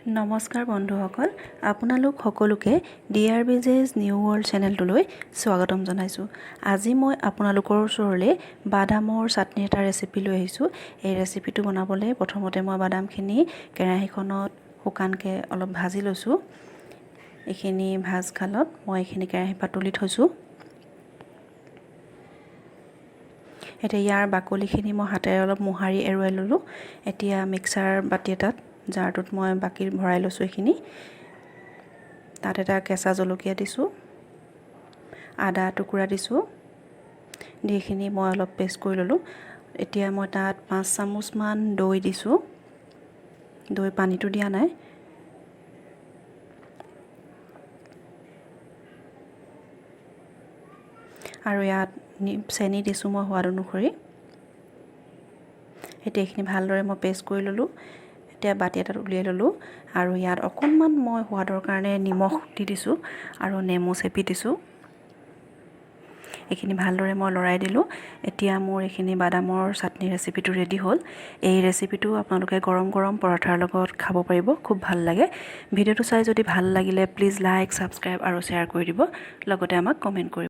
নমস্কাৰ বন্ধুসকল, আপোনালোক সকলোকে DRBJ's নিউ ৱৰ্ল্ড চেনেলটোলৈ স্বাগতম জনাইছোঁ। আজি মই আপোনালোকৰ ওচৰলৈ বাদামৰ চাটনি এটা ৰেচিপি লৈ আহিছোঁ। এই ৰেচিপিটো বনাবলৈ প্ৰথমতে মই বাদামখিনি কেৰাহীখনত শুকানকৈ অলপ ভাজি লৈছোঁ। এইখিনি ভাজ খালত মই এইখিনি কেৰাহীৰ পৰা তুলি থৈছোঁ। এতিয়া ইয়াৰ বাকলিখিনি মই হাতেৰে অলপ মোহাৰি এৰুৱাই ল'লোঁ। এতিয়া মিক্সাৰ বাতি এটাত জাৰটোত মই বাকি ভৰাই লৈছোঁ। এইখিনি তাত এটা কেঁচা জলকীয়া দিছোঁ, আদা টুকুৰা দিছোঁ, দি এইখিনি মই অলপ পেষ্ট কৰি ল'লোঁ। এতিয়া মই তাত 5 চামুচমান দৈ দিছোঁ। দৈ পানীটো দিয়া নাই। আৰু ইয়াত চেনি দিছোঁ মই সোৱাদ অনুসৰি। এতিয়া এইখিনি ভালদৰে মই পেষ্ট কৰি ল'লোঁ। এতিয়া বাতি এটাত উলিয়াই ল'লোঁ আৰু ইয়াত অকণমান মই সোৱাদৰ কাৰণে নিমখ দি দিছোঁ আৰু নেমু চেপি দিছোঁ। এইখিনি ভালদৰে মই লৰাই দিলোঁ। এতিয়া মোৰ এইখিনি বাদামৰ চাটনি ৰেচিপিটো ৰেডি হ'ল। এই ৰেচিপিটো আপোনালোকে গৰম গৰম পৰঠাৰ লগত খাব পাৰিব, খুব ভাল লাগে। ভিডিঅ'টো চাই যদি ভাল লাগিলে প্লিজ লাইক, ছাবস্ক্ৰাইব আৰু শ্বেয়াৰ কৰি দিব, লগতে আমাক কমেণ্ট কৰিব।